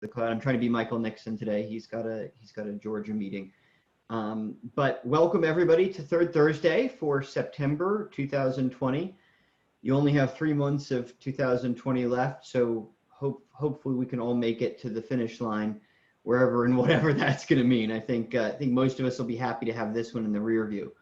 the cloud. I'm trying to be Michael Nixon today. He's got a Georgia meeting. But welcome everybody to Third Thursday for September 2020. You only have 3 months of 2020 left, so hopefully we can all make it to the finish line, wherever and whatever that's going to mean. I think most of us will be happy to have this one in the rear view.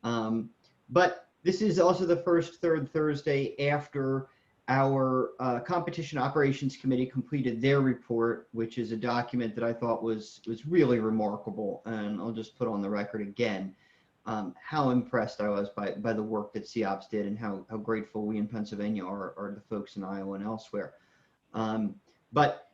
But this is also the first Third Thursday after our Competition Operations Committee completed their report, which is a document that I thought was really remarkable. And I'll just put on the record again how impressed I was by the work that COPS did, and how grateful we in Pennsylvania are to folks in Iowa and elsewhere. But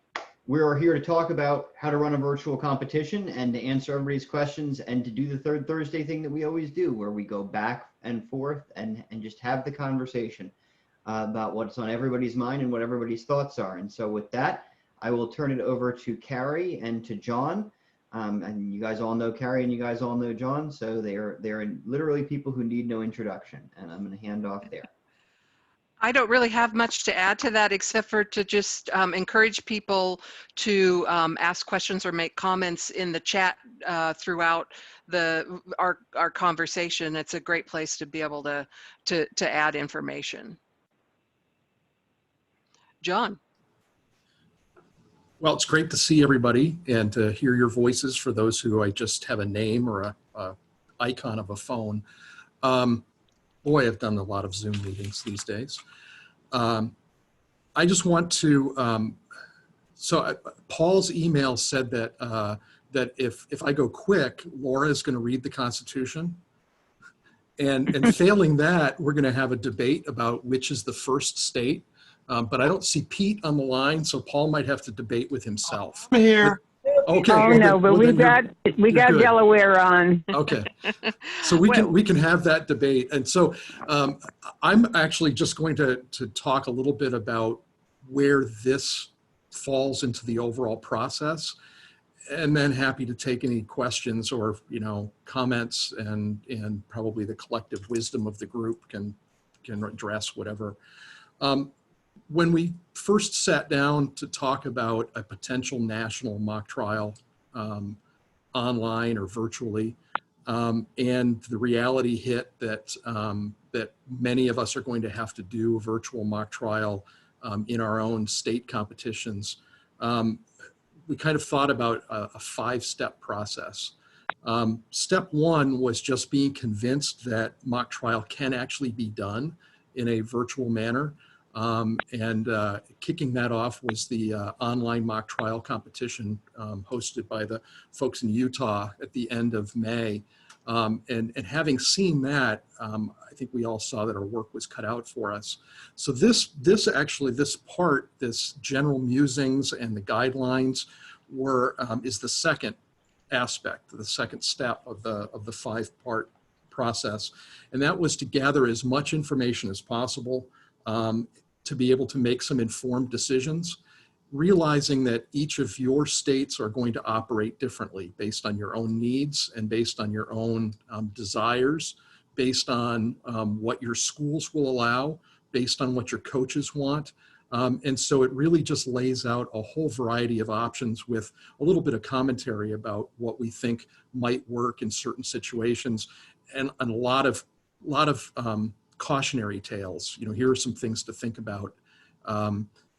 we are here to talk about how to run a virtual competition and to answer everybody's questions, and to do the Third Thursday thing that we always do, where we go back and forth and just have the conversation about what's on everybody's mind and what everybody's thoughts are. And so with that, I will turn it over to Carrie and to John. And you guys all know Carrie and you guys all know John, so they're literally people who need no introduction, and I'm going to hand off there. I don't really have much to add to that, except for to just encourage people to ask questions or make comments in the chat throughout our conversation. It's a great place to be able to add information. John. Well, it's great to see everybody and to hear your voices for those who I just have a name or a icon of a phone. Boy, I've done a lot of Zoom meetings these days. I just want to, Paul's email said that that if I go quick, Laura is going to read the Constitution. And failing that, we're going to have a debate about which is the first state. But I don't see Pete on the line, so Paul might have to debate with himself. I'm here. Okay. Oh well, no, but we got good. Delaware on. Okay, so we can have that debate, and so I'm actually just going to talk a little bit about where this falls into the overall process, and then happy to take any questions or comments, and probably the collective wisdom of the group can address whatever. When we first sat down to talk about a potential national mock trial online or virtually, and the reality hit that that many of us are going to have to do a virtual mock trial in our own state competitions, we kind of thought about a 5-step process. Step 1 was just being convinced that mock trial can actually be done in a virtual manner. Kicking that off was the online mock trial competition hosted by the folks in Utah at the end of May. And having seen that, I think we all saw that our work was cut out for us. So this part, this general musings and the guidelines is the second aspect, the second step of the 5-part process. And that was to gather as much information as possible, to be able to make some informed decisions, realizing that each of your states are going to operate differently based on your own needs and based on your own desires, based on what your schools will allow, based on what your coaches want. And so it really just lays out a whole variety of options with a little bit of commentary about what we think might work in certain situations, and a lot of cautionary tales. Here are some things to think about.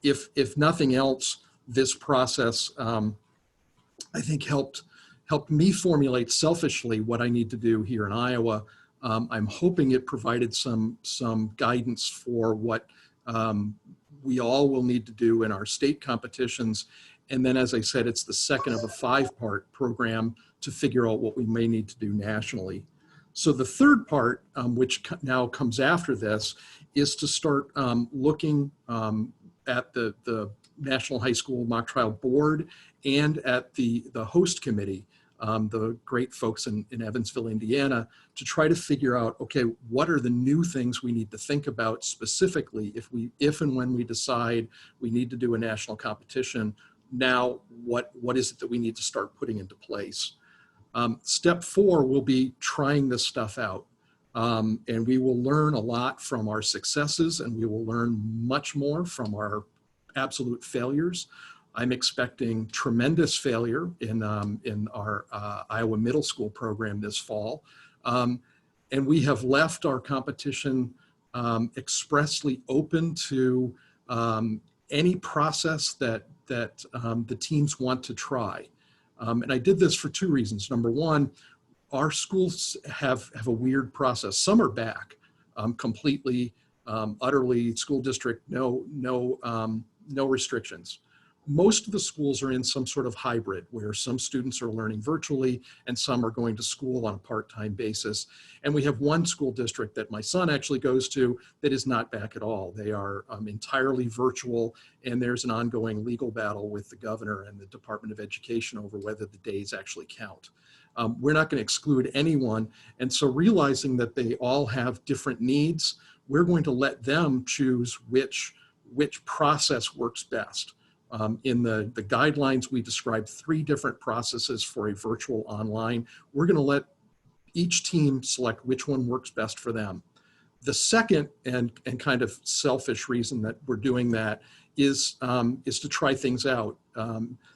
If nothing else, this process, I think helped me formulate selfishly what I need to do here in Iowa. I'm hoping it provided some guidance for what we all will need to do in our state competitions. And then, as I said, it's the second of a 5-part program to figure out what we may need to do nationally. So the third part, which now comes after this, is to start looking at the National High School Mock Trial Board and at the host committee, the great folks in Evansville, Indiana, to try to figure out, okay, what are the new things we need to think about specifically if and when we decide we need to do a national competition. Now, what is it that we need to start putting into place? Step 4 will be trying this stuff out. And we will learn a lot from our successes, and we will learn much more from our absolute failures. I'm expecting tremendous failure in our Iowa middle school program this fall. And we have left our competition expressly open to any process that the teams want to try. And I did this for two reasons. Number one, our schools have a weird process. Some are back completely, utterly school district, no restrictions. Most of the schools are in some sort of hybrid where some students are learning virtually and some are going to school on a part-time basis. And we have one school district that my son actually goes to that is not back at all. They are entirely virtual, and there's an ongoing legal battle with the governor and the Department of Education over whether the days actually count. We're not going to exclude anyone. And so realizing that they all have different needs, we're going to let them choose which process works best. In the guidelines, we described 3 different processes for a virtual online. We're going to let each team select which one works best for them. The second and kind of selfish reason that we're doing that is to try things out.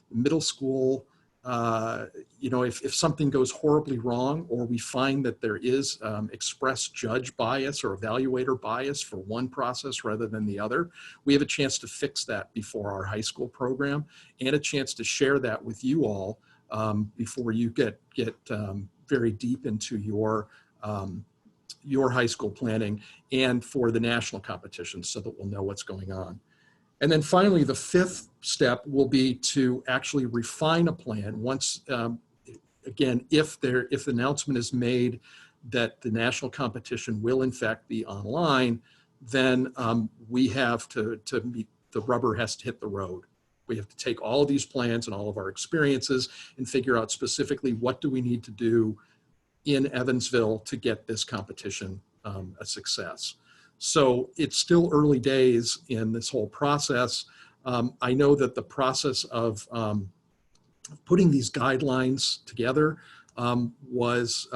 Middle school, if something goes horribly wrong, or we find that there is express judge bias or evaluator bias for one process rather than the other, we have a chance to fix that before our high school program, and a chance to share that with you all before you get very deep into your high school planning and for the national competition, so that we'll know what's going on. And then finally, the 5th step will be to actually refine a plan once, again, if the announcement is made that the national competition will in fact be online, then we have to meet, the rubber has to hit the road. We have to take all of these plans and all of our experiences and figure out specifically what do we need to do in Evansville to get this competition a success. So it's still early days in this whole process. I know that the process of putting these guidelines together was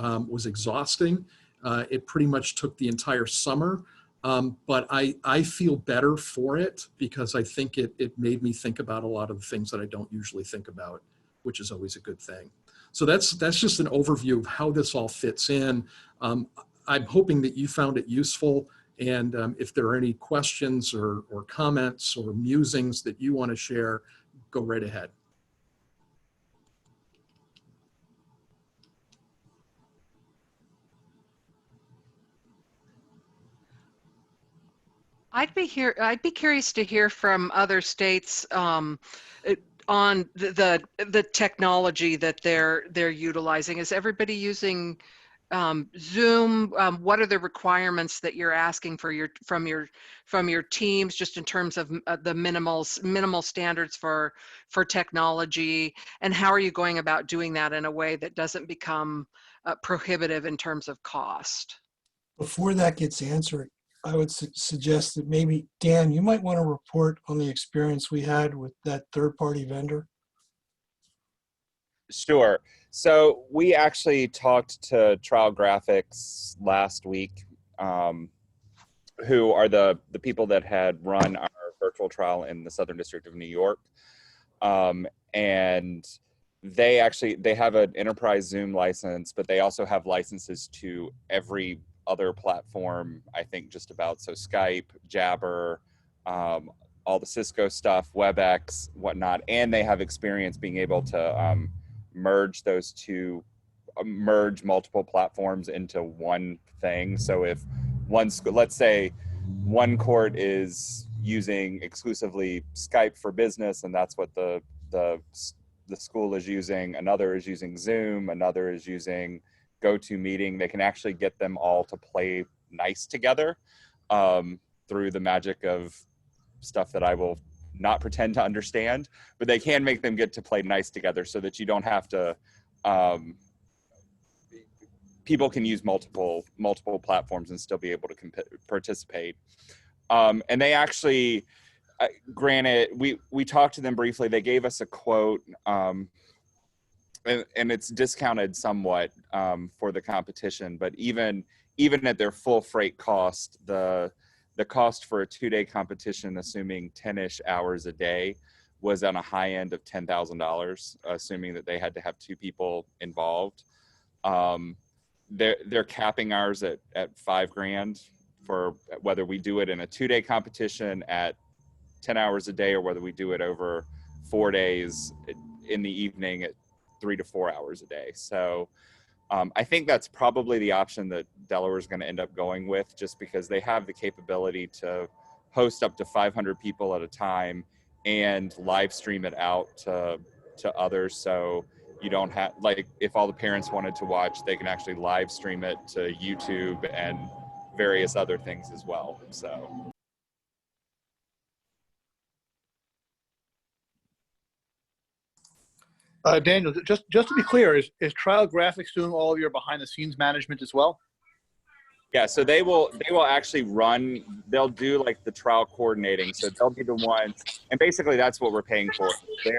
exhausting. It pretty much took the entire summer, but I feel better for it because I think it made me think about a lot of the things that I don't usually think about, which is always a good thing. So that's just an overview of how this all fits in. I'm hoping that you found it useful. And if there are any questions or comments or musings that you want to share, go right ahead. I'd be curious to hear from other states on the technology that they're utilizing. Is everybody using Zoom? What are the requirements that you're asking from your teams, just in terms of the minimal standards for technology, and how are you going about doing that in a way that doesn't become prohibitive in terms of cost? Before that gets answered, I would suggest that maybe, Dan, you might want to report on the experience we had with that third-party vendor. Sure. So we actually talked to Trial Graphics last week, who are the people that had run our virtual trial in the Southern District of New York. And they have an enterprise Zoom license, but they also have licenses to every other platform, I think just about. So Skype, Jabber, all the Cisco stuff, WebEx, whatnot. And they have experience being able to merge multiple platforms into one thing. So if one school, let's say one court is using exclusively Skype for business, and that's what the school is using, another is using Zoom, another is using GoToMeeting, they can actually get them all to play nice together through the magic of stuff that I will not pretend to understand, but they can make them get to play nice together so that you don't have to, people can use multiple platforms and still be able to participate. And they actually, granted, we talked to them briefly, they gave us a quote, and it's discounted somewhat for the competition, but even at their full freight cost, the cost for a 2-day competition, assuming 10-ish hours a day, was on a high end of $10,000, assuming that they had to have 2 people involved. They're capping ours at $5,000 for whether we do it in a 2-day competition at 10 hours a day, or whether we do it over 4 days in the evening at 3 to 4 hours a day. So I think that's probably the option that Delaware is going to end up going with, just because they have the capability to host up to 500 people at a time and live stream it out to others. So you don't have, like, if all the parents wanted to watch, they can actually live stream it to YouTube and various other things as well. So. Daniel, just to be clear, is Trial Graphics doing all of your behind the scenes management as well? Yeah, so they will actually run, they'll do like the trial coordinating. So they'll be the ones, and basically that's what we're paying for. They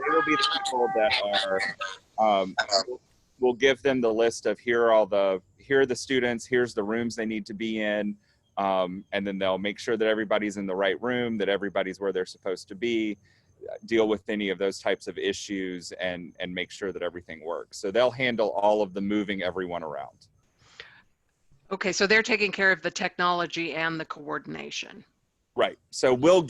will be the people that are, we'll give them the list of here are the students, here's the rooms they need to be in. And then they'll make sure that everybody's in the right room, that everybody's where they're supposed to be, deal with any of those types of issues, and make sure that everything works. So they'll handle all of the moving everyone around. Okay, so they're taking care of the technology and the coordination. Right. So we'll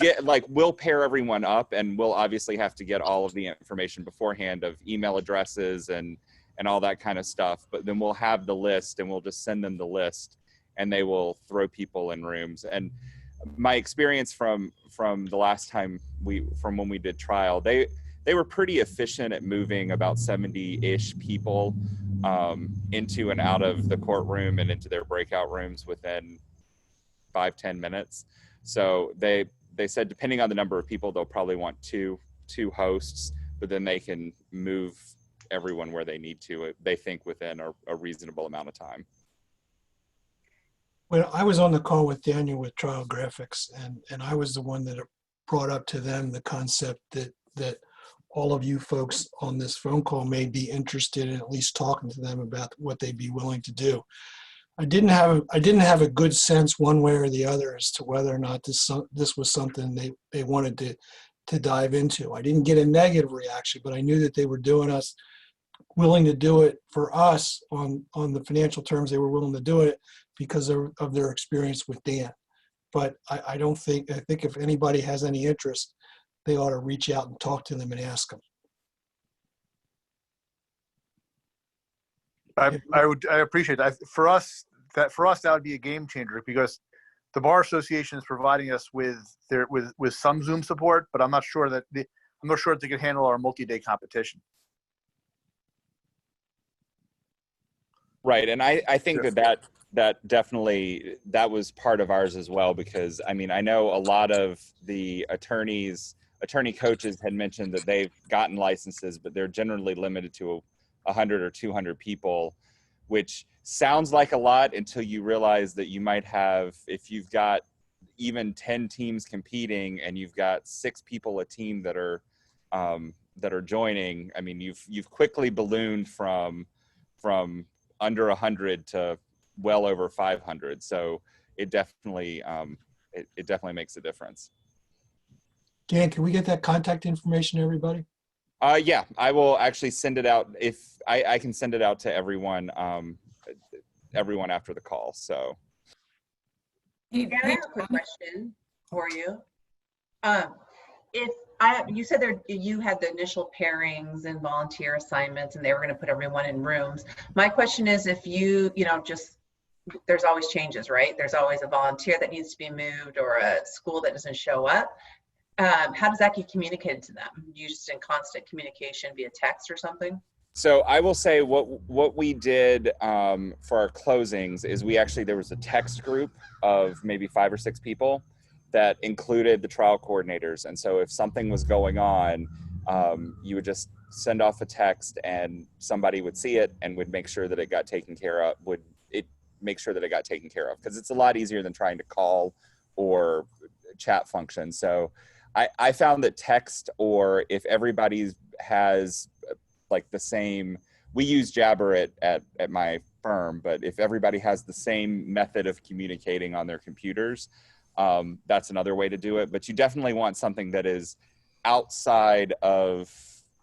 pair everyone up, and we'll obviously have to get all of the information beforehand of email addresses and all that kind of stuff. But then we'll have the list, and we'll just send them the list, and they will throw people in rooms. And my experience from the last time from when we did trial, they were pretty efficient at moving about 70-ish people into and out of the courtroom and into their breakout rooms within 5-10 minutes. So they said, depending on the number of people, they'll probably want two hosts, but then they can move everyone where they need to, they think, within a reasonable amount of time. When I was on the call with Daniel with Trial Graphics, and I was the one that brought up to them the concept that all of you folks on this phone call may be interested in at least talking to them about what they'd be willing to do. I didn't have a good sense one way or the other as to whether or not this was something they wanted to dive into. I didn't get a negative reaction, but I knew that they were willing to do it for us on the financial terms. They were willing to do it because of their experience with Dan. But I think if anybody has any interest, they ought to reach out and talk to them and ask them. I appreciate that. For us, that would be a game changer, because the Bar Association is providing us with some Zoom support, but I'm not sure that they can handle our multi-day competition. Right, and I think that definitely, that was part of ours as well, because I mean, I know a lot of the attorney coaches had mentioned that they've gotten licenses, but they're generally limited to 100 or 200 people, which sounds like a lot until you realize that you might have, if you've got even 10 teams competing and you've got 6 people a team that are joining. I mean, you've quickly ballooned from under 100 to well over 500. So it definitely it definitely makes a difference. Dan, can we get that contact information to everybody? Yeah, I will actually send it out. If I can send it out to everyone after the call. So. Hey, I have a quick question for you. You said you had the initial pairings and volunteer assignments, and they were going to put everyone in rooms. My question is, if there's always changes, right? There's always a volunteer that needs to be moved or a school that doesn't show up. How does that get communicated to them? You just in constant communication via text or something? So I will say what we did for our closings is there was a text group of maybe 5 or 6 people that included the trial coordinators. And so if something was going on, you would just send off a text and somebody would see it and would make sure that it got taken care of, because it's a lot easier than trying to call or chat function. So I found that text, or if everybody has like the same, we use Jabber at my firm, but if everybody has the same method of communicating on their computers, that's another way to do it. But you definitely want something that is outside of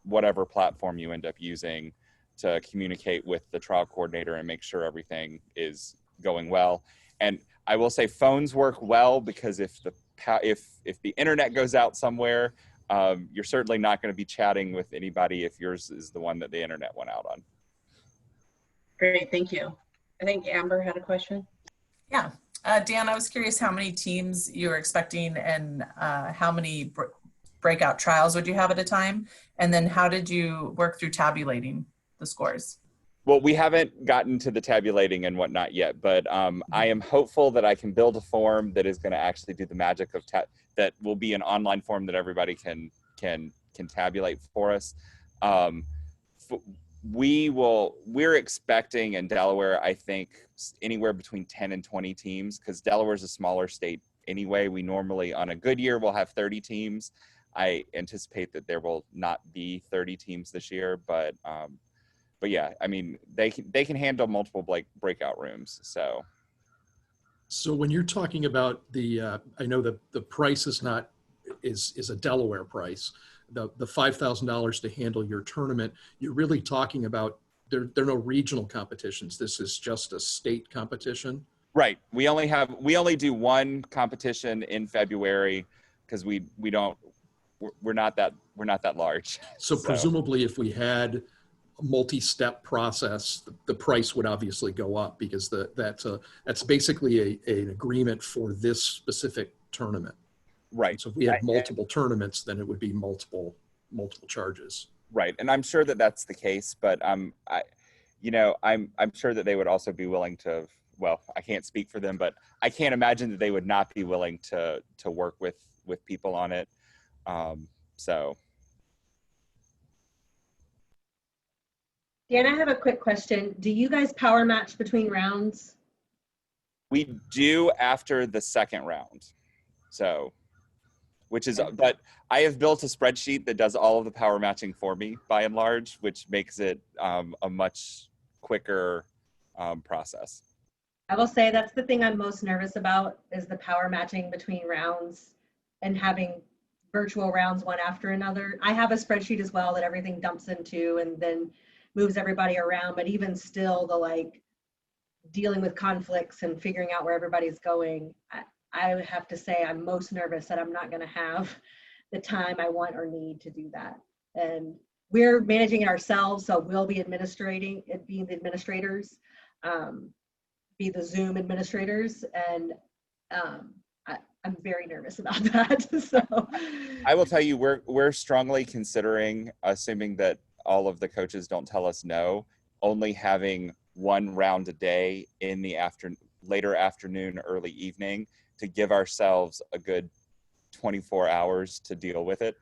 whatever platform you end up using to communicate with the trial coordinator and make sure everything is going well. And I will say phones work well, because if the internet goes out somewhere, you're certainly not going to be chatting with anybody if yours is the one that the internet went out on. Great, thank you. I think Amber had a question. Yeah. Dan, I was curious how many teams you were expecting, and how many breakout trials would you have at a time? And then how did you work through tabulating the scores? Well, we haven't gotten to the tabulating and whatnot yet, but I am hopeful that I can build a form that is going to actually do the magic of that will be an online form that everybody can tabulate for us. We're expecting in Delaware, I think, anywhere between 10 and 20 teams, because Delaware is a smaller state anyway. We normally, on a good year, we'll have 30 teams. I anticipate that there will not be 30 teams this year, but yeah, I mean, they can handle multiple breakout rooms. So when you're talking about the, I know that the price is a Delaware price, the $5,000 to handle your tournament, you're really talking about, there are no regional competitions. This is just a state competition. Right. We only do one competition in February, because we're not that large. So presumably if we had a multi-step process, the price would obviously go up, because that's basically an agreement for this specific tournament. Right. So if we had multiple tournaments, then it would be multiple charges. Right. And I'm sure that that's the case, but I'm sure that they would also be willing to, well, I can't speak for them, but I can't imagine that they would not be willing to work with people on it. So. Dan, I have a quick question. Do you guys power match between rounds? We do after the second round. So, but I have built a spreadsheet that does all of the power matching for me by and large, which makes it a much quicker process. I will say that's the thing I'm most nervous about, is the power matching between rounds and having virtual rounds one after another. I have a spreadsheet as well that everything dumps into and then moves everybody around, but even still, the dealing with conflicts and figuring out where everybody's going, I would have to say I'm most nervous that I'm not going to have the time I want or need to do that. And we're managing it ourselves, so we'll be administrating it, being the administrators, be the Zoom administrators, and I'm very nervous about that. So I will tell you, we're strongly considering, assuming that all of the coaches don't tell us no, only having one round a day in the later afternoon, early evening, to give ourselves a good 24 hours to deal with it.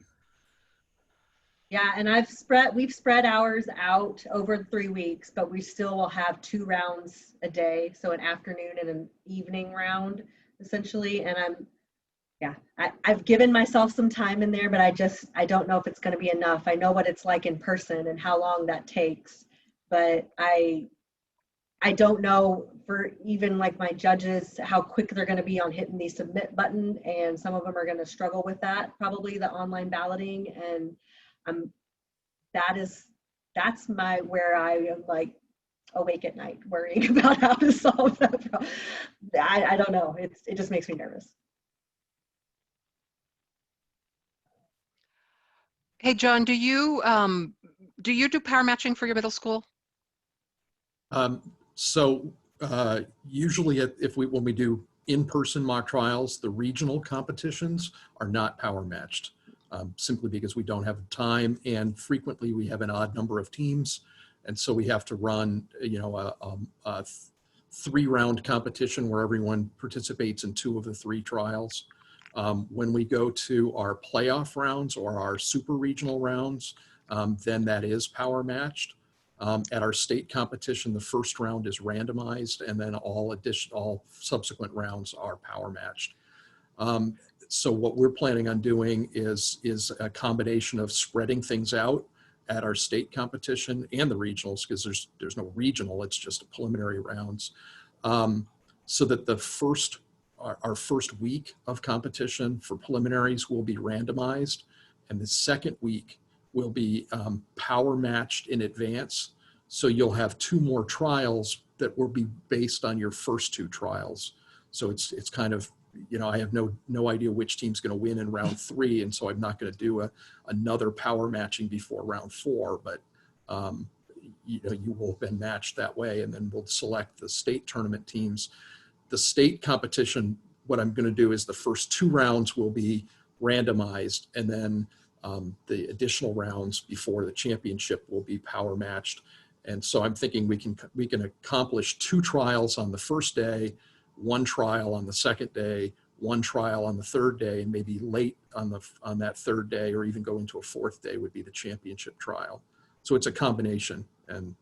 yeah, and we've spread hours out over 3 weeks, but we still will have 2 rounds a day, so an afternoon and an evening round essentially. And I've given myself some time in there, but I don't know if it's going to be enough. I know what it's like in person and how long that takes, but I don't know for even like my judges how quick they're going to be on hitting the submit button, and some of them are going to struggle with that, probably the online balloting, and that's where I am awake at night worrying about how to solve that problem. I don't know. It just makes me nervous. Hey, John, do you do power matching for your middle school? Usually when we do in-person mock trials, the regional competitions are not power matched, simply because we don't have time, and frequently we have an odd number of teams. And so we have to run, a 3-round competition where everyone participates in 2 of the 3 trials. When we go to our playoff rounds or our super regional rounds, then that is power matched. At our state competition, the first round is randomized, and then all subsequent rounds are power matched. So what we're planning on doing is a combination of spreading things out at our state competition and the regionals, because there's no regional, it's just a preliminary rounds, so that our first week of competition for preliminaries will be randomized, and the second week will be power matched in advance. So you'll have 2 more trials that will be based on your first 2 trials. So it's kind of, you know, I have no idea which team's going to win in round 3, and so I'm not going to do another power matching before round 4. But you know, you will have been matched that way, and then we'll select the state tournament teams. The state competition, what I'm going to do is the first 2 rounds will be randomized, and then the additional rounds before the championship will be power matched. And so I'm thinking we can accomplish 2 trials on the first day, 1 trial on the second day, 1 trial on the third day, and maybe late on that third day, or even go into a 4th day, would be the championship trial. So it's a combination, and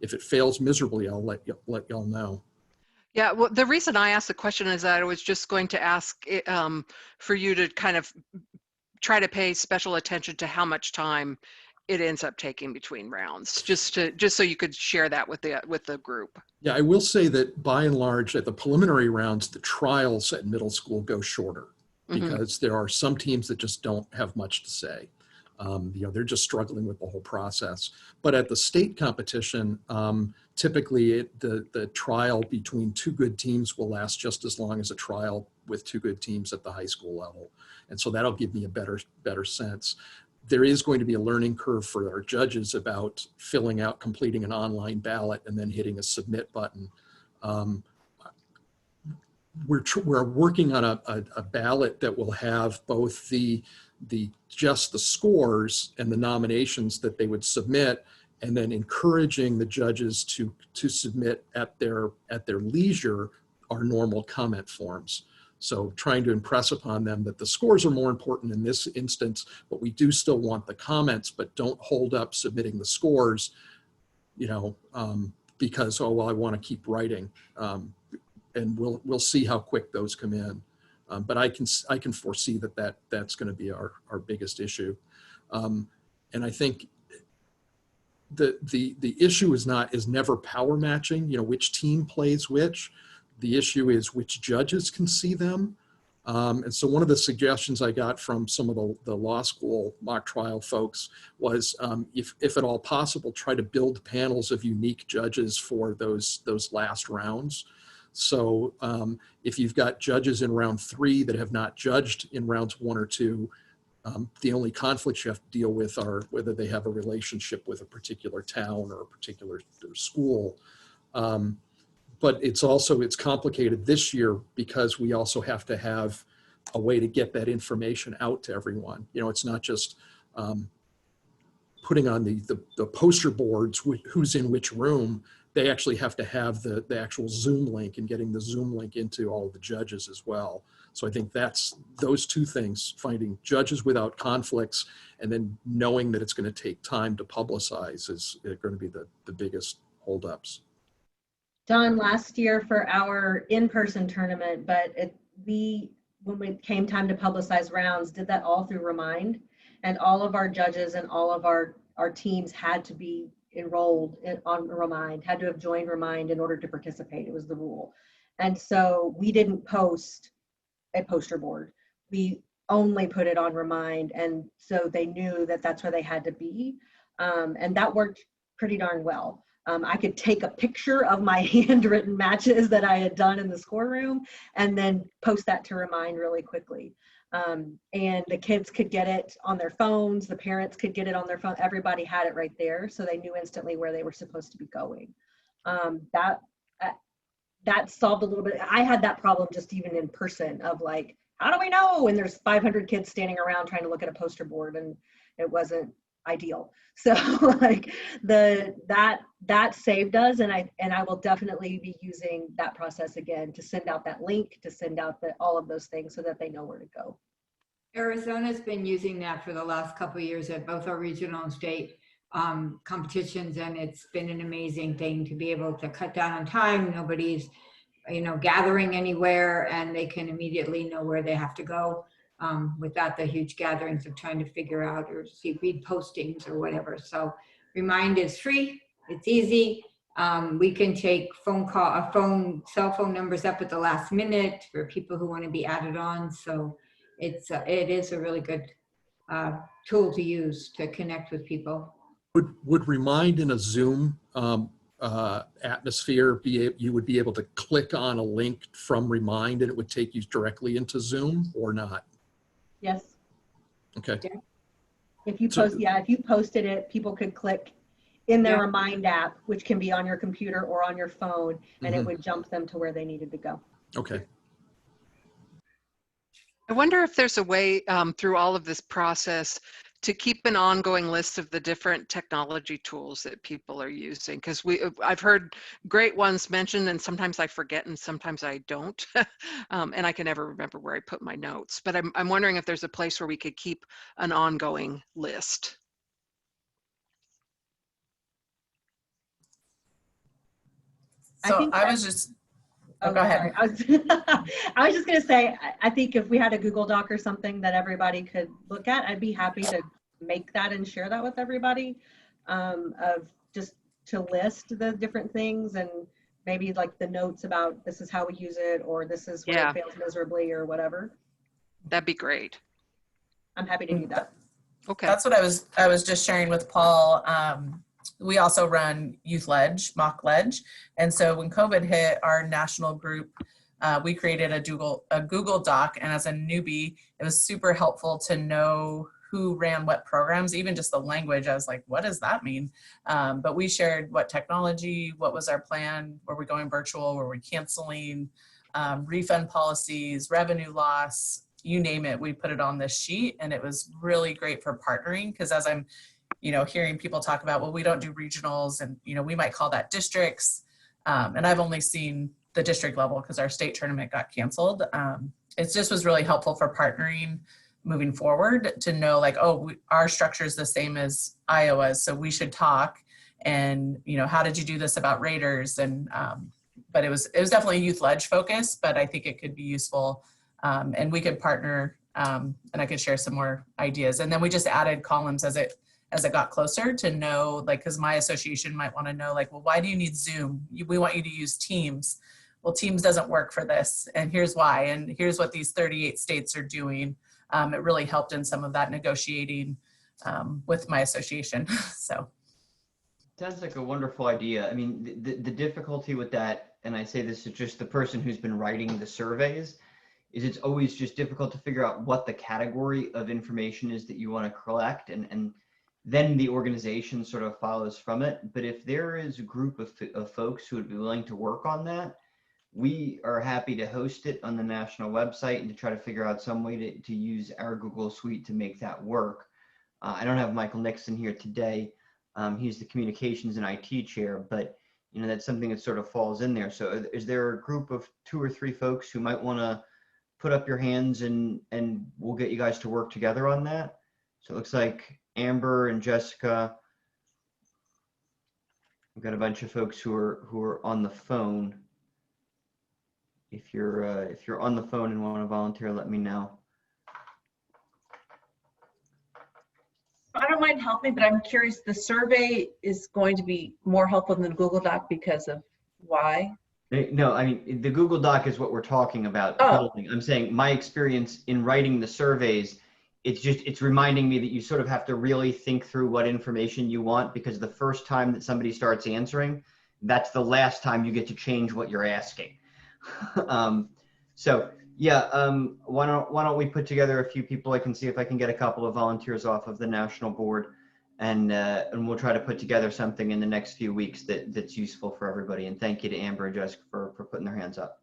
if it fails miserably, I'll let y'all know. Yeah, well, the reason I asked the question is that I was just going to ask for you to kind of try to pay special attention to how much time it ends up taking between rounds, just so you could share that with the group. Yeah, I will say that by and large, at the preliminary rounds, the trials at middle school go shorter because there are some teams that just don't have much to say. You know, they're just struggling with the whole process. But at the state competition, typically the trial between 2 good teams will last just as long as a trial with 2 good teams at the high school level. And so that'll give me a better sense. There is going to be a learning curve for our judges about completing an online ballot and then hitting a submit button. We're working on a ballot that will have both just the scores and the nominations that they would submit, and then encouraging the judges to submit at their leisure our normal comment forms. So trying to impress upon them that the scores are more important in this instance, but we do still want the comments, but don't hold up submitting the scores, you know, because, oh, well, I want to keep writing. And we'll see how quick those come in. But I can foresee that's going to be our biggest issue. And I think the issue is never power matching, you know, which team plays which. The issue is which judges can see them. And so one of the suggestions I got from some of the law school mock trial folks was, if at all possible, try to build panels of unique judges for those last rounds. So if you've got judges in round 3 that have not judged in rounds 1 or 2, the only conflicts you have to deal with are whether they have a relationship with a particular town or a particular school. But it's complicated this year because we also have to have a way to get that information out to everyone. You know, it's not just putting on the poster boards, who's in which room. They actually have to have the actual Zoom link, and getting the Zoom link into all of the judges as well. So I think that's those 2 things, finding judges without conflicts and then knowing that it's going to take time to publicize, is going to be the biggest holdups. Don, last year for our in-person tournament, but when it came time to publicize rounds, did that all through Remind, and all of our judges and all of our teams had to be enrolled on Remind, had to have joined Remind in order to participate. It was the rule. And so we didn't post a poster board. We only put it on Remind, and so they knew that that's where they had to be. And that worked pretty darn well. I could take a picture of my handwritten matches that I had done in the score room and then post that to Remind really quickly. And the kids could get it on their phones, the parents could get it on their phone, everybody had it right there, so they knew instantly where they were supposed to be going. That solved a little bit. I had that problem just even in person of like, how do we know? And there's 500 kids standing around trying to look at a poster board, and it wasn't ideal. So like that saved us, and I will definitely be using that process again to send out that link, to send out all of those things so that they know where to go. Arizona's been using that for the last couple of years at both our regional and state competitions, and it's been an amazing thing to be able to cut down on time. Nobody's, you know, gathering anywhere, and they can immediately know where they have to go without the huge gatherings of trying to figure out or read postings or whatever. So Remind is free, it's easy. We can take cell phone numbers up at the last minute for people who want to be added on. So it is a really good tool to use to connect with people. Would Remind in a Zoom atmosphere you would be able to click on a link from Remind and it would take you directly into Zoom or not? Yes. Okay. If you So- post, yeah, if you posted it, people could click in their Yeah. Remind app, which can be on your computer or on your phone, and it Mhm. would jump them to where they needed to go. Okay. I wonder if there's a way through all of this process to keep an ongoing list of the different technology tools that people are using, because I've heard great ones mentioned, and sometimes I forget and sometimes I don't, and I can never remember where I put my notes. But I'm wondering if there's a place where we could keep an ongoing list. So think I was just, oh, go ahead. Sorry. I was just going to say, I think if we had a Google Doc or something that everybody could look at, I'd be happy to make that and share that with everybody, of just to list the different things and maybe like the notes about this is how we use it, or this is where Yeah. it fails miserably or whatever. That'd be great. I'm happy to do that. Okay. That's what I was just sharing with Paul. We also run Youth Ledge, Mock Ledge. And so when COVID hit, our national group, we created a Google Doc. And as a newbie, it was super helpful to know who ran what programs, even just the language. I was like, what does that mean? But we shared what technology, what was our plan, were we going virtual, were we canceling, refund policies, revenue loss, you name it, we put it on this sheet. And it was really great for partnering, because as I'm hearing people talk about, well, we don't do regionals, and we might call that districts. And I've only seen the district level because our state tournament got canceled. It just was really helpful for partnering moving forward to know, like, oh, our structure is the same as Iowa's, so we should talk. And how did you do this about Raiders? And but it was definitely Youth Ledge focus, but I think it could be useful, and we could partner, and I could share some more ideas. And then we just added columns as it got closer to know, like, because my association might want to know, like, well, why do you need Zoom? We want you to use Teams. Well, Teams doesn't work for this, and here's why, and here's what these 38 states are doing. It really helped in some of that negotiating with my association. So. Sounds like a wonderful idea. I mean, the difficulty with that, and I say this is just the person who's been writing the surveys, is it's always just difficult to figure out what the category of information is that you want to collect, and then the organization sort of follows from it. But if there is a group of folks who would be willing to work on that, we are happy to host it on the national website and to try to figure out some way to use our Google Suite to make that work. I don't have Michael Nixon here today. He's the communications and IT chair, but that's something that sort of falls in there. So is there a group of 2 or 3 folks who might want to put up your hands and we'll get you guys to work together on that? So it looks like Amber and Jessica. We've got a bunch of folks who are on the phone. If you're on the phone and want to volunteer, let me know. I don't mind helping, but I'm curious, the survey is going to be more helpful than the Google Doc because of why? No, I mean, the Google Doc is what we're talking about building. I'm saying my experience in writing the surveys, it's reminding me that you sort of have to really think through what information you want, because the first time that somebody starts answering, that's the last time you get to change what you're asking. So yeah, why don't we put together a few people? I can see if I can get a couple of volunteers off of the national board, and we'll try to put together something in the next few weeks that's useful for everybody. And thank you to Amber and Jessica for putting their hands up.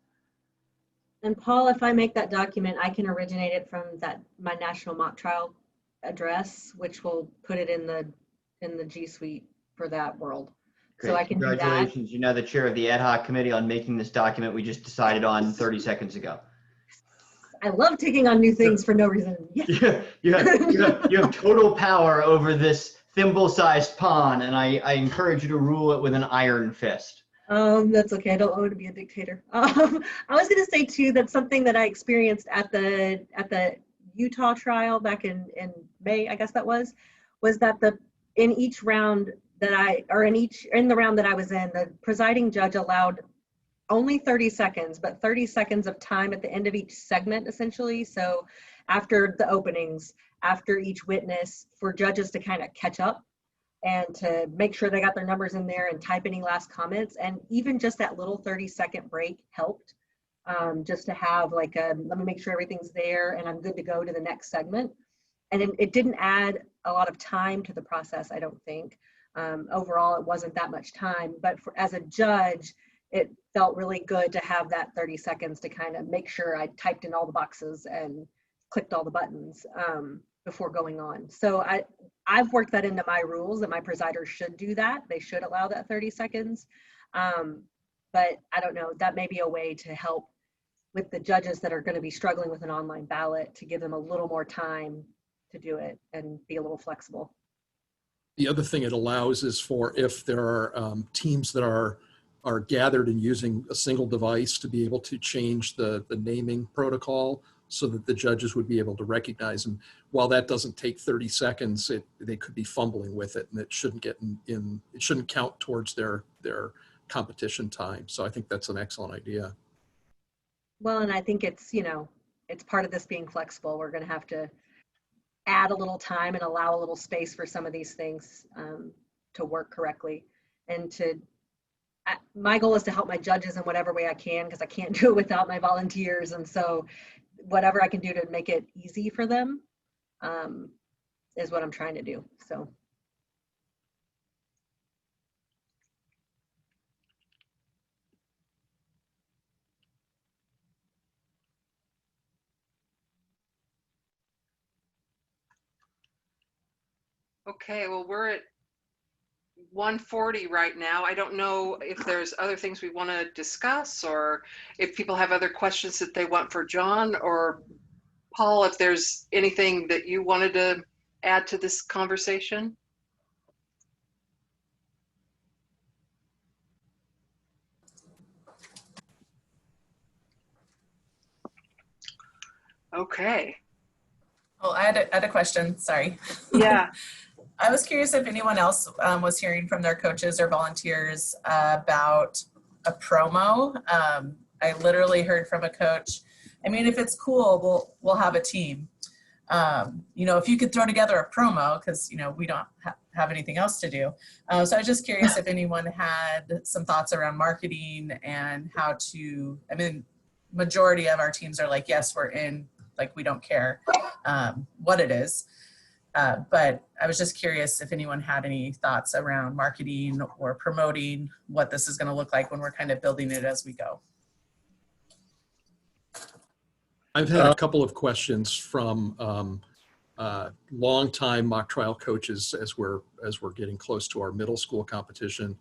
And Paul, if I make that document, I can originate it from my national mock trial address, which will put it in the G Suite for that world. Great. So I can do that. Congratulations. You're now the chair of the ad hoc committee on making this document we just decided on 30 seconds ago. I love taking on new things for no reason. Yeah. You have total power over this thimble-sized pond, and I encourage you to rule it with an iron fist. That's okay. I don't want to be a dictator. I was going to say too, that's something that I experienced at the Utah trial back in May, I guess that was that in each round in the round that I was in, the presiding judge allowed only 30 seconds, but 30 seconds of time at the end of each segment, essentially. So after the openings, after each witness for judges to kind of catch up and to make sure they got their numbers in there and type any last comments. And even just that little 30-second break helped, just to have like a, let me make sure everything's there and I'm good to go to the next segment. And it didn't add a lot of time to the process, I don't think. Overall, it wasn't that much time, but as a judge, it felt really good to have that 30 seconds to kind of make sure I typed in all the boxes and clicked all the buttons before going on. So I've worked that into my rules that my presiders should do that. They should allow that 30 seconds. But I don't know, that may be a way to help with the judges that are going to be struggling with an online ballot, to give them a little more time to do it and be a little flexible. The other thing it allows is for if there are teams that are gathered and using a single device, to be able to change the naming protocol so that the judges would be able to recognize them. While that doesn't take 30 seconds, they could be fumbling with it, and it shouldn't get it shouldn't count towards their competition time. So I think that's an excellent idea. Well, and I think it's, you know, it's part of this being flexible. We're going to have to add a little time and allow a little space for some of these things to work correctly. And my goal is to help my judges in whatever way I can, because I can't do it without my volunteers. And so whatever I can do to make it easy for them is what I'm trying to do. So. Okay, well, we're at 1:40 right now. I don't know if there's other things we want to discuss, or if people have other questions that they want for John, or Paul, if there's anything that you wanted to add to this conversation. Okay. Well, I had a question, sorry. Yeah. I was curious if anyone else was hearing from their coaches or volunteers about a promo. I literally heard from a coach, I mean, if it's cool, we'll have a team. You know, if you could throw together a promo, because, you know, we don't have anything else to do. So I was just curious if anyone had some thoughts around marketing and how to, I mean, majority of our teams are like, yes, we're in, like, we don't care what it is. But I was just curious if anyone had any thoughts around marketing or promoting what this is going to look like when we're kind of building it as we go. I've had a couple of questions from longtime mock trial coaches as we're getting close to our middle school competition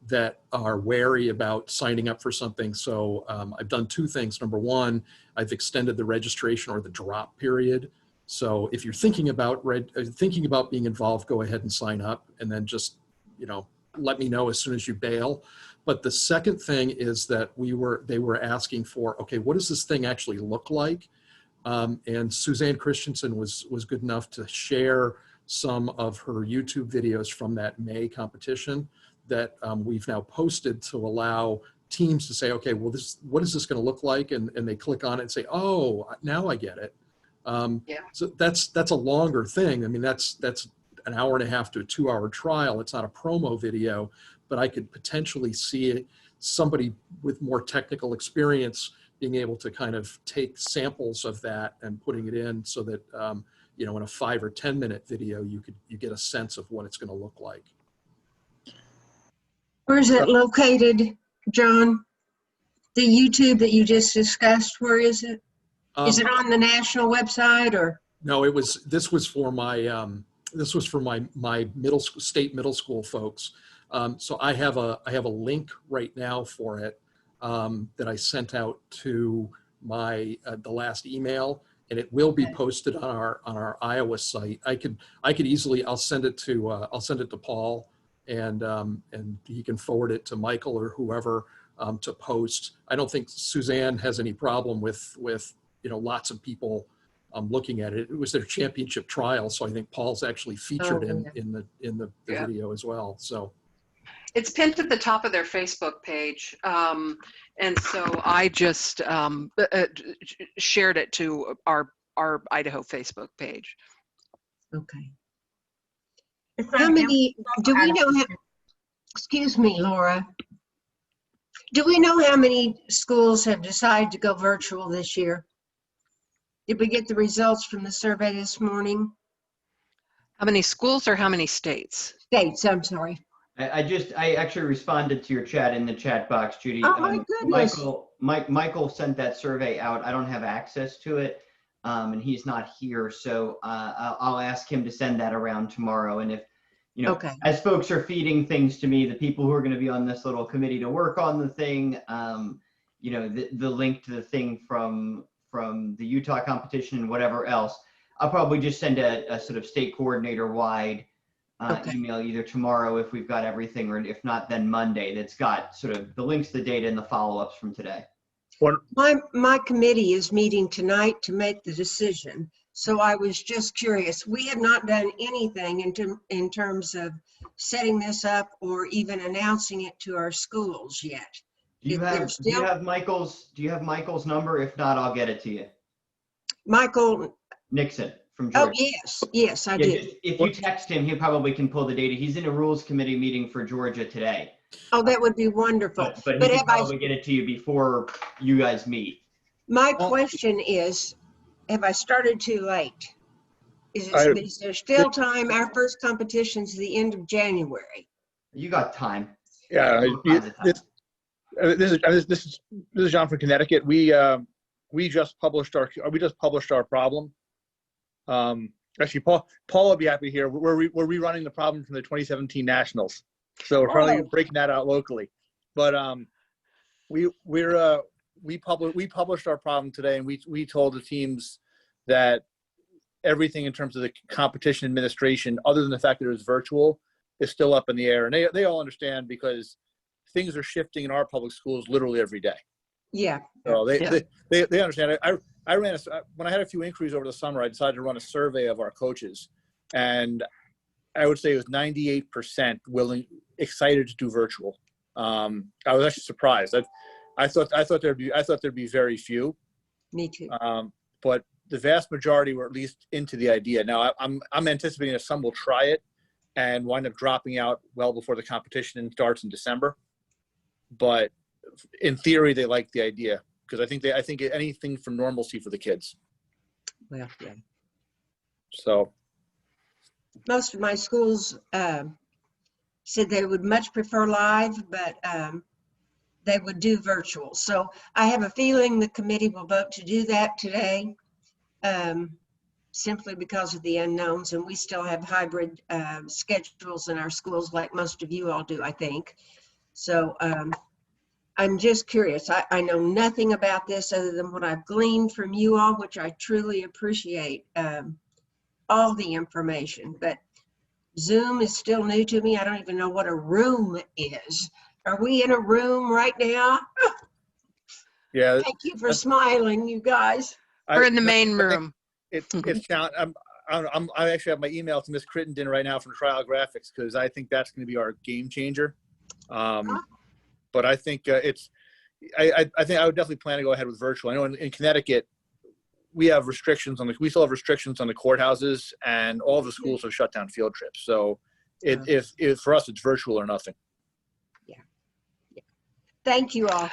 that are wary about signing up for something. So I've done two things. Number one, I've extended the registration or the drop period. So if you're thinking about being involved, go ahead and sign up, and then just, you know, let me know as soon as you bail. But the second thing is that they were asking for, okay, what does this thing actually look like? And Suzanne Christensen was good enough to share some of her YouTube videos from that May competition that we've now posted to allow teams to say, okay, well, what is this going to look like? And they click on it and say, oh, now I get it. Yeah. So that's a longer thing. I mean, that's an hour and a half to a 2-hour trial. It's not a promo video, but I could potentially see somebody with more technical experience being able to kind of take samples of that and putting it in so that, you know, in a 5 or 10 minute video, you get a sense of what it's going to look like. Where is it located, John? The YouTube that you just discussed, where is it? Is it on the national website or? No, this was for my state middle school folks. So I have a link right now for it that I sent out to the last email, and it will be posted on our Iowa site. I could easily, I'll send it to Paul, and he can forward it to Michael or whoever to post. I don't think Suzanne has any problem with you know, lots of people looking at it. It was their championship trial, so I think Paul's actually featured in the video as well. So it's pinned to the top of their Facebook page, and so I just shared it to our Idaho Facebook page. Okay. It's How like many, do we know, excuse me, Laura. Do we know how many schools have decided to go virtual this year? Did we get the results from the survey this morning? How many schools or how many states? States, I'm sorry. I actually responded to your chat in the chat box, Judy. Oh my goodness. Michael sent that survey out. I don't have access to it, and he's not here, so I'll ask him to send that around tomorrow. And if, Okay. as folks are feeding things to me, the people who are going to be on this little committee to work on the thing, the link to the thing from the Utah competition and whatever else, I'll probably just send a sort of state coordinator wide email either tomorrow if we've got everything, or if not, then Monday, that's got sort of the links to the data and the follow-ups from today. My committee is meeting tonight to make the decision. So I was just curious. We have not done anything in terms of setting this up or even announcing it to our schools yet. Do you have Michael's number? If not, I'll get it to you. Michael Nixon from Georgia. Oh, yes, I did. If you text him, he probably can pull the data. He's in a rules committee meeting for Georgia today. Oh, that would be wonderful. But he can probably get it to you before you guys meet. My question is, have I started too late? Is there still time? Our first competition's the end of January. You got time. Yeah, this is John from Connecticut. We just published our problem. Actually, Paul will be happy here. We're rerunning the problem from the 2017 Nationals, so we're probably breaking that out locally. But we published our problem today, and we told the teams that everything in terms of the competition administration, other than the fact that it was virtual, is still up in the air, and they all understand because things are shifting in our public schools literally every day. Yeah. So they understand. I ran when I had a few inquiries over the summer, I decided to run a survey of our coaches, and I would say it was 98% excited to do virtual. I was actually surprised. I thought there'd be very few. Me too. But the vast majority were at least into the idea. Now I'm anticipating that some will try it and wind up dropping out well before the competition starts in December. But in theory, they like the idea because I think anything for normalcy for the kids. Well, yeah. So most of my schools said they would much prefer live, but they would do virtual. So I have a feeling the committee will vote to do that today, simply because of the unknowns, and we still have hybrid schedules in our schools like most of you all do, I think. So I'm just curious. I know nothing about this other than what I've gleaned from you all, which I truly appreciate, all the information. But Zoom is still new to me. I don't even know what a room is. Are we in a room right now? Yeah. Thank you for smiling, you guys. We're in the main room. It's I actually have my email to Ms. Crittenden right now from Trial Graphics because I think that's going to be our game changer. But I think I think I would definitely plan to go ahead with virtual. I know in Connecticut we have restrictions we still have restrictions on the courthouses, and all the schools have shut down field trips. So if for us it's virtual or nothing. Yeah. Thank you all.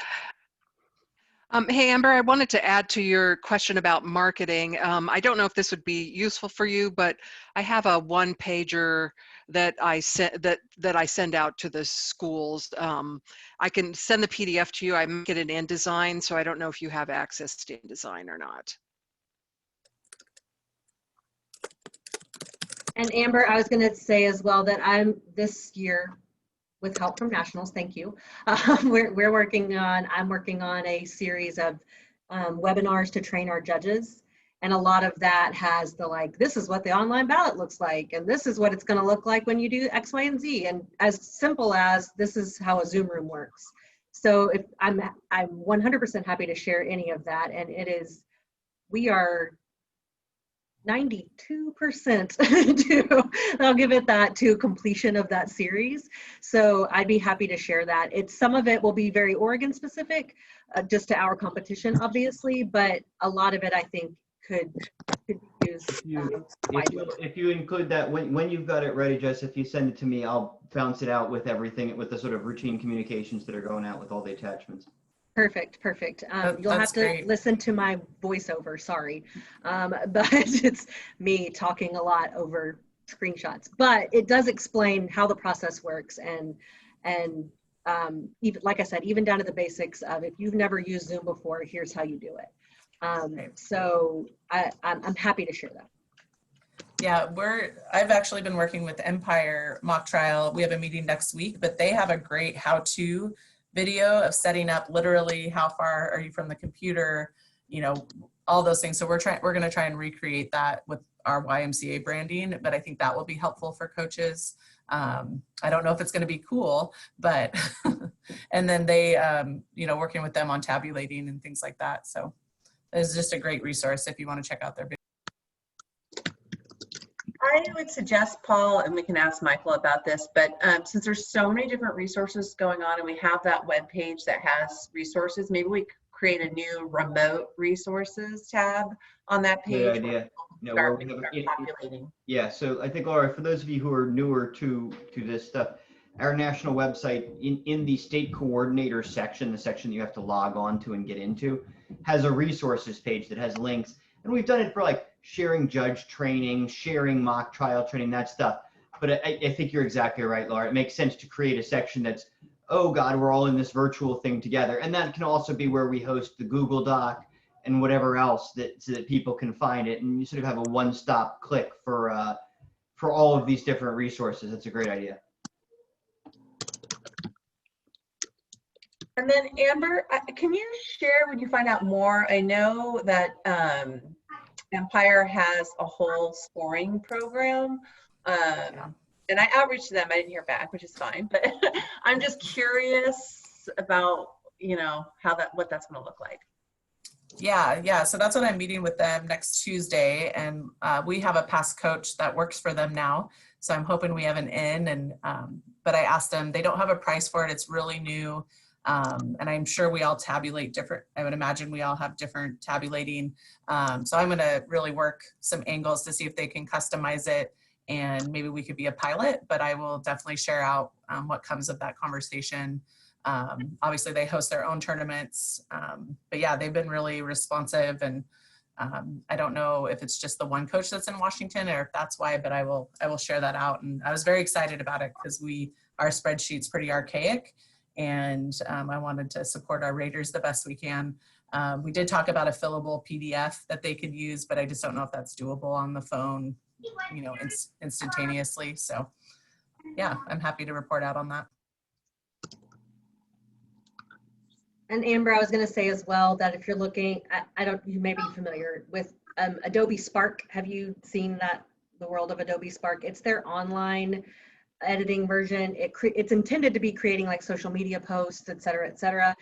Hey, Amber, I wanted to add to your question about marketing. I don't know if this would be useful for you, but I have a one-pager that I send out to the schools. I can send the PDF to you. I make it in InDesign, so I don't know if you have access to InDesign or not. And Amber, I was going to say as well that this year, with help from Nationals, thank you. I'm working on a series of webinars to train our judges. And a lot of that has this is what the online ballot looks like, and this is what it's going to look like when you do X, Y, and Z. And as simple as this is how a Zoom room works. So if I'm 100% happy to share any of that. And we are 92% I'll give it that to completion of that series. So I'd be happy to share that. Some of it will be very Oregon specific, just to our competition, obviously, but a lot of it I think could be use. If you include that, when you've got it ready, Jess, if you send it to me, I'll bounce it out with everything, with the sort of routine communications that are going out with all the attachments. Perfect. You'll have That's to great. listen to my voiceover, sorry. But it's me talking a lot over screenshots. But it does explain how the process works and even, like I said, even down to the basics of if you've never used Zoom before, here's how you do it. So I'm happy to share that. Yeah, I've actually been working with Empire Mock Trial. We have a meeting next week, but they have a great how-to video of setting up literally how far are you from the computer, all those things. So we're going to try and recreate that with our YMCA branding, but I think that will be helpful for coaches. I don't know if it's going to be cool, but, and then they, working with them on tabulating and things like that. So it's just a great resource if you want to check out their video. I would suggest, Paul, and we can ask Michael about this, but since there's so many different resources going on and we have that web page that has resources, maybe we create a new remote resources tab on that page. Good idea. Populating. Yeah, so I think, Laura, for those of you who are newer to this stuff, our national website in the state coordinator section, the section you have to log on to and get into, has a resources page that has links. And we've done it for like sharing judge training, sharing mock trial training, that stuff. But I think you're exactly right, Laura. It makes sense to create a section that's, oh God, we're all in this virtual thing together. And that can also be where we host the Google Doc and whatever else so that people can find it. And you sort of have a one-stop click for all of these different resources. That's a great idea. And then Amber, can you share when you find out more? I know that Empire has a whole scoring program. And I outreached to them. I didn't hear back, which is fine. But I'm just curious about, what that's going to look like. Yeah. So that's what I'm meeting with them next Tuesday. And we have a past coach that works for them now. So I'm hoping we have an in. And but I asked them, they don't have a price for it. It's really new. And I'm sure we all tabulate different. I would imagine we all have different tabulating. So I'm going to really work some angles to see if they can customize it. And maybe we could be a pilot, but I will definitely share out what comes of that conversation. Obviously they host their own tournaments, but yeah, they've been really responsive, and I don't know if it's just the one coach that's in Washington or if that's why, but I will share that out. And I was very excited about it because our spreadsheet's pretty archaic, and I wanted to support our raters the best we can. We did talk about a fillable PDF that they could use, but I just don't know if that's doable on the phone, instantaneously. So yeah, I'm happy to report out on that. And Amber, I was going to say as well that if you're looking, you may be familiar with Adobe Spark. Have you seen the world of Adobe Spark? It's their online editing version. It's intended to be creating like social media posts, et cetera, et cetera.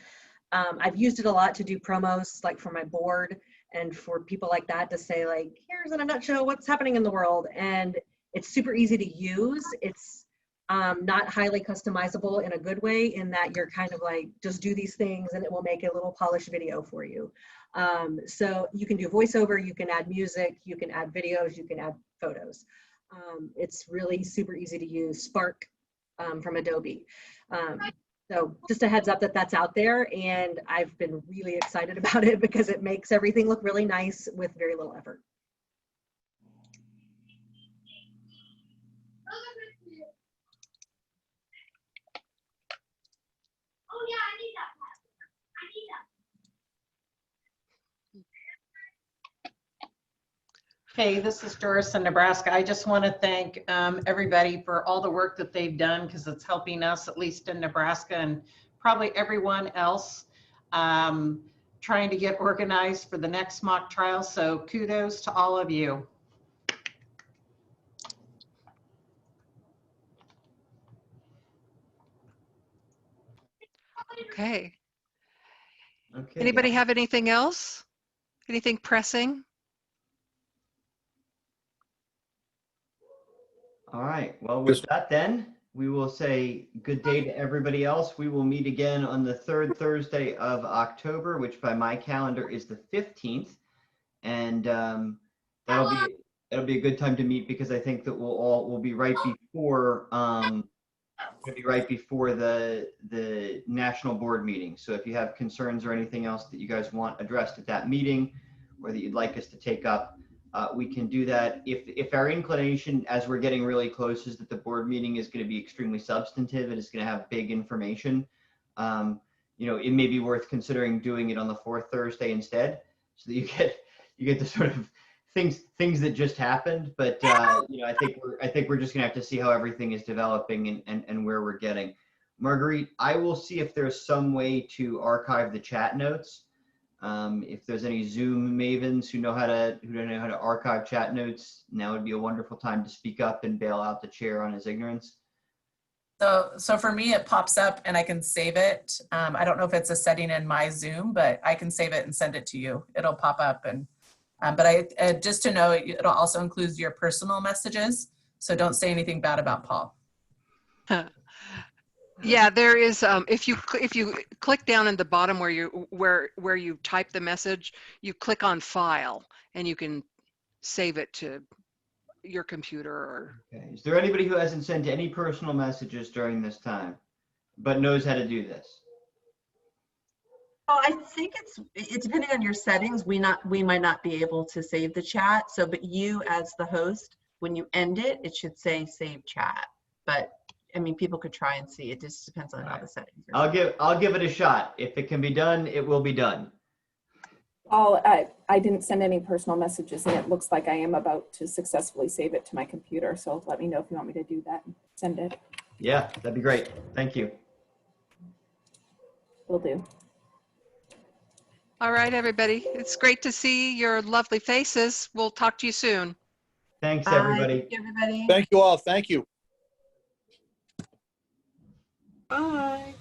I've used it a lot to do promos, like for my board and for people like that to say like, here's in a nutshell what's happening in the world. And it's super easy to use. It's not highly customizable in a good way, in that you're kind of like, just do these things and it will make a little polished video for you. So you can do voiceover, you can add music, you can add videos, you can add photos. It's really super easy to use. Spark from Adobe. So just a heads up that that's out there, and I've been really excited about it because it makes everything look really nice with very little effort. Hey, this is Doris in Nebraska. I just want to thank everybody for all the work that they've done, because it's helping us, at least in Nebraska, and probably everyone else trying to get organized for the next mock trial. So kudos to all of you. Okay. Anybody have anything else? Anything pressing? All right. Well, with that then, we will say good day to everybody else. We will meet again on the third Thursday of October, which by my calendar is the 15th. And that'll be it'll be a good time to meet because I think that we'll be right before the national board meeting. So if you have concerns or anything else that you guys want addressed at that meeting, or that you'd like us to take up, we can do that. If our inclination as we're getting really close is that the board meeting is going to be extremely substantive, it is going to have big information, it may be worth considering doing it on the fourth Thursday instead, so that you get the sort of things that just happened. But I think we're just gonna have to see how everything is developing and where we're getting. Marguerite, I will see if there's some way to archive the chat notes. If there's any Zoom mavens who don't know how to archive chat notes, now would be a wonderful time to speak up and bail out the chair on his ignorance. So for me, it pops up and I can save it. I don't know if it's a setting in my Zoom, but I can save it and send it to you. It'll pop up. And but just to know, it'll also include your personal messages. So don't say anything bad about Paul. Yeah, there is. If you click down in the bottom where you type the message, you click on File, and you can save it to your computer. Or okay. Is there anybody who hasn't sent any personal messages during this time, but knows how to do this? Oh, I think it's depending on your settings. We might not be able to save the chat. So, but you as the host, when you end it, it should say save chat. But I mean, people could try and see. It just depends on how the settings are. I'll give it a shot. If it can be done, it will be done. I didn't send any personal messages, and it looks like I am about to successfully save it to my computer. So let me know if you want me to do that and send it. Yeah, that'd be great. Thank you. Will do. all right, everybody. It's great to see your lovely faces. We'll talk to you soon. Thanks, Bye. everybody. Thank you, everybody. Thank you all. Thank you. Bye.